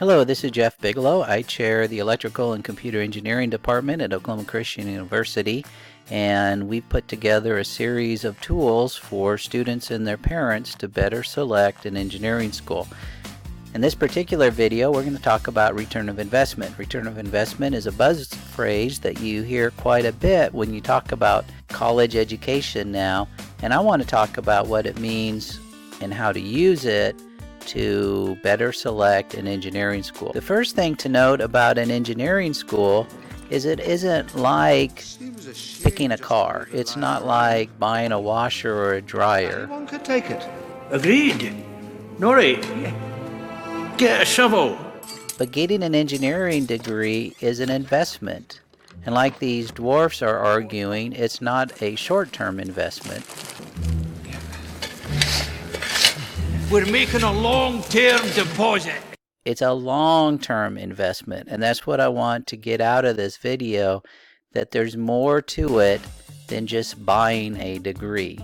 Hello, this is Jeff Bigelow. I chair the Electrical and Computer Engineering Department at Oklahoma Christian University, and we've put together a series of tools for students and their parents to better select an engineering school. In this particular video, we're going to talk about return of investment. Return of investment is a buzz phrase that you hear quite a bit when you talk about college education now, and I want to talk about what it means and how to use it to better select an engineering school. The first thing to note about an engineering school is it isn't like picking a car. It's not like buying a washer or a dryer. Anyone could take it. Agreed. Nori, get a shovel. But getting an engineering degree is an investment. And like these dwarfs are arguing, it's not a short-term investment. We're making a long-term deposit. It's a long-term investment, and that's what I want to get out of this video, that there's more to it than just buying a degree.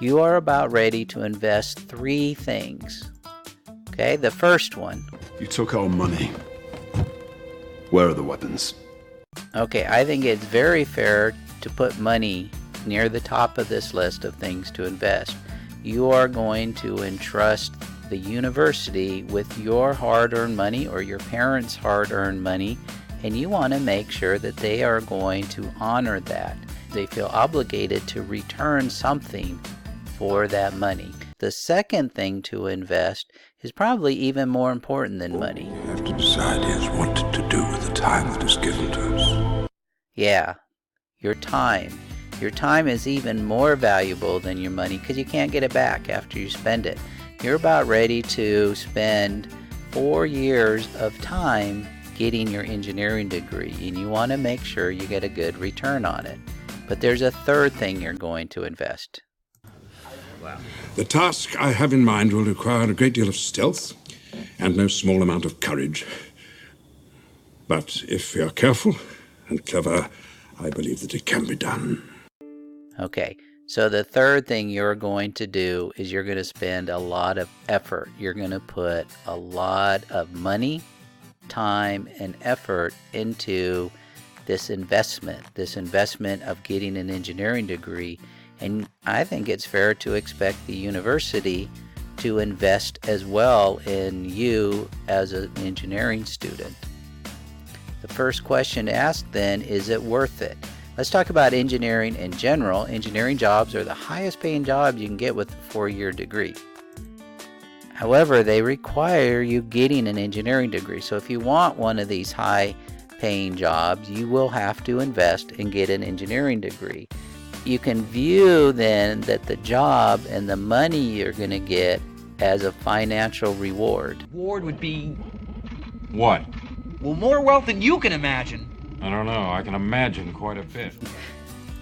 You are about ready to invest three things. Okay, the first one. You took our money. Where are the weapons? Okay, I think it's very fair to put money near the top of this list of things to invest. You are going to entrust the university with your hard-earned money or your parents' hard-earned money, and you want to make sure that they are going to honor that. They feel obligated to return something for that money. The second thing to invest is probably even more important than money. You have to decide, yes, what to do with the time that is given to us. Yeah, your time. Your time is even more valuable than your money because you can't get it back after you spend it. You're about ready to spend 4 years of time getting your engineering degree, and you want to make sure you get a good return on it. But there's a third thing you're going to invest. Wow. The task I have in mind will require a great deal of stealth and no small amount of courage. But if we are careful and clever, I believe that it can be done. Okay, so the third thing you're going to do is you're going to spend a lot of effort. You're going to put a lot of money, time, and effort into this investment of getting an engineering degree. And I think it's fair to expect the university to invest as well in you as an engineering student. The first question to ask then, is it worth it? Let's talk about engineering in general. Engineering jobs are the highest paying jobs you can get with a 4-year degree. However, they require you getting an engineering degree. So if you want one of these high paying jobs, you will have to invest and get an engineering degree. You can view then that the job and the money you're going to get as a financial reward. Reward would be, What? well, more wealth than you can imagine. I don't know. I can imagine quite a bit.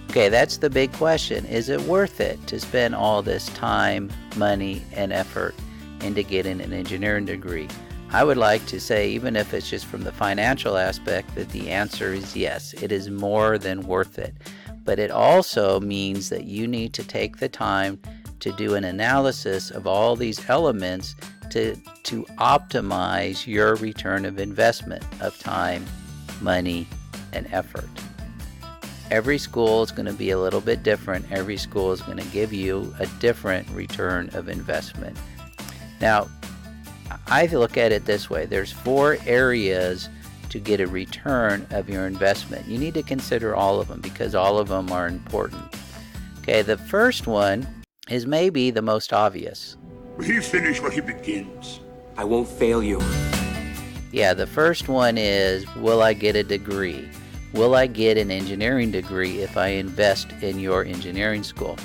Okay, that's the big question. Is it worth it to spend all this time, money, and effort into getting an engineering degree? I would like to say, even if it's just from the financial aspect, that the answer is yes. It is more than worth it. But it also means that you need to take the time to do an analysis of all these elements to optimize your return of investment of time, money, and effort. Every school is going to be a little bit different. Every school is going to give you a different return of investment. Now, I look at it this way. There's 4 areas to get a return of your investment. You need to consider all of them because all of them are important. Okay, the first one is maybe the most obvious. He finishes what he begins. I won't fail you. Yeah, the first one is, will I get a degree? Will I get an engineering degree if I invest in your engineering school?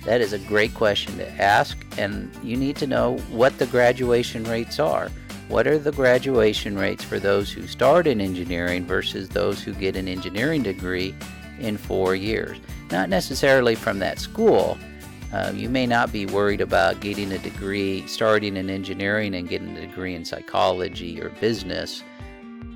That is a great question to ask, and you need to know what the graduation rates are. What are the graduation rates for those who start in engineering versus those who get an engineering degree in 4 years? Not necessarily from that school. You may not be worried about getting a degree, starting in engineering and getting a degree in psychology or business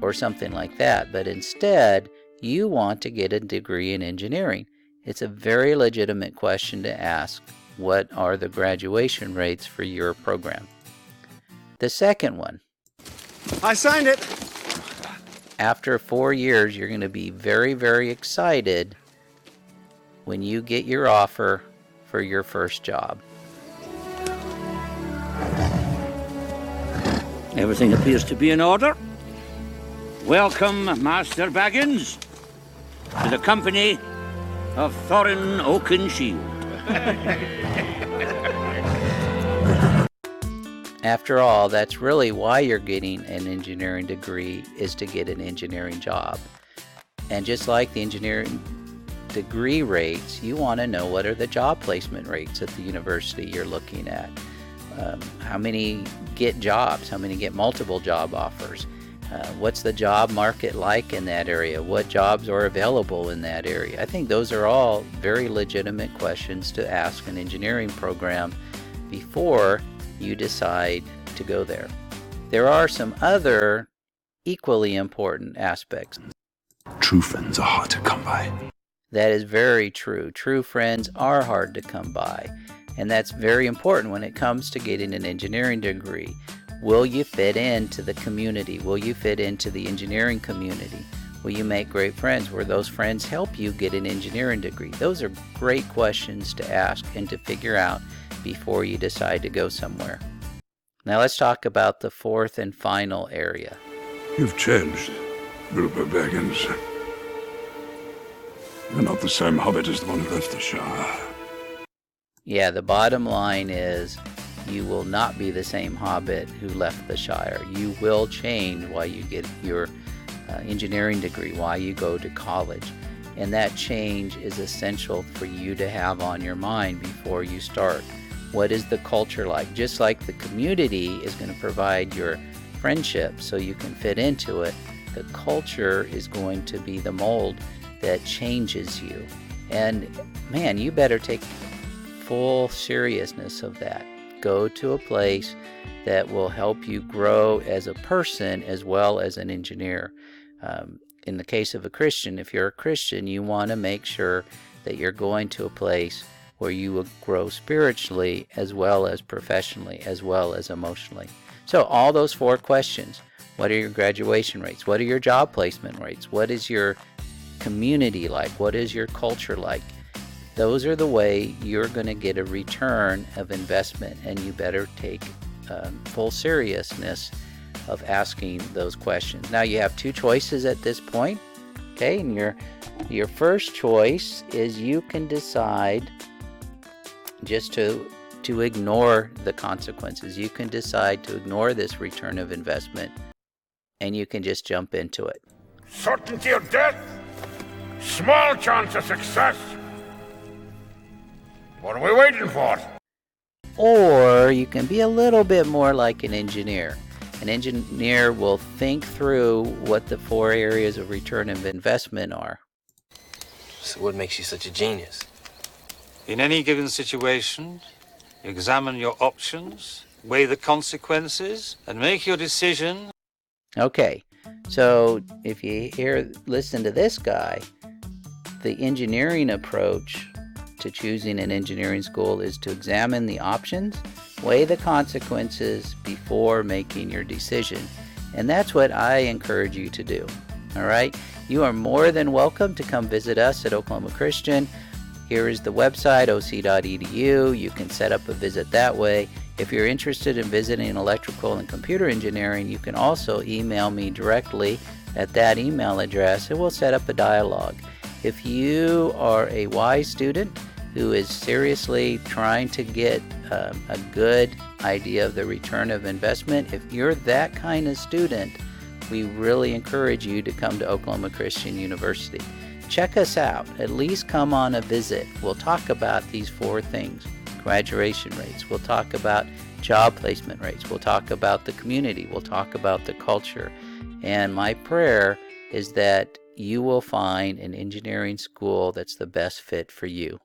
or something like that, but instead you want to get a degree in engineering. It's a very legitimate question to ask, what are the graduation rates for your program? The second one, I signed it. After 4 years, you're going to be very, very excited when you get your offer for your first job. Everything appears to be in order. Welcome, Master Baggins, to the company of Thorin Oakenshield. After all, that's really why you're getting an engineering degree, is to get an engineering job. And just like the engineering degree rates, you want to know what are the job placement rates at the university you're looking at. How many get jobs? How many get multiple job offers? What's the job market like in that area? What jobs are available in that area? I think those are all very legitimate questions to ask an engineering program before you decide to go there. There are some other equally important aspects. True friends are hard to come by. That is very true. True friends are hard to come by. And that's very important when it comes to getting an engineering degree. Will you fit into the community? Will you fit into the engineering community? Will you make great friends? Will those friends help you get an engineering degree? Those are great questions to ask and to figure out before you decide to go somewhere. Now let's talk about the fourth and final area. You've changed, Bilbo Baggins. You're not the same hobbit as the one who left the Shire. Yeah, the bottom line is you will not be the same hobbit who left the Shire. You will change while you get your engineering degree, while you go to college. And that change is essential for you to have on your mind before you start. What is the culture like? Just like the community is going to provide your friendship so you can fit into it, the culture is going to be the mold that changes you. And man, you better take full seriousness of that. Go to a place that will help you grow as a person as well as an engineer. In the case of a Christian, if you're a Christian, you want to make sure that you're going to a place where you will grow spiritually as well as professionally as well as emotionally. So all those four questions: what are your graduation rates? What are your job placement rates? What is your community like? What is your culture like? Those are the way you're going to get a return of investment, and you better take full seriousness of asking those questions. Now you have two choices at this point, okay? And your first choice is you can decide just to ignore the consequences. You can decide to ignore this return of investment, and you can just jump into it. Certainty of death, small chance of success. What are we waiting for? Or you can be a little bit more like an engineer. An engineer will think through what the four areas of return of investment are. So what makes you such a genius? In any given situation, you examine your options, weigh the consequences, and make your decision. Okay, so if you listen to this guy, the engineering approach to choosing an engineering school is to examine the options, weigh the consequences before making your decision. And that's what I encourage you to do. All right? You are more than welcome to come visit us at Oklahoma Christian. Here is the website, oc.edu. You can set up a visit that way. If you're interested in visiting electrical and computer engineering, you can also email me directly at that email address, and we'll set up a dialogue. If you are a wise student who is seriously trying to get a good idea of the return of investment, if you're that kind of student, we really encourage you to come to Oklahoma Christian University. Check us out. At least come on a visit. We'll talk about these four things: graduation rates. We'll talk about job placement rates. We'll talk about the community. We'll talk about the culture. And my prayer is that you will find an engineering school that's the best fit for you.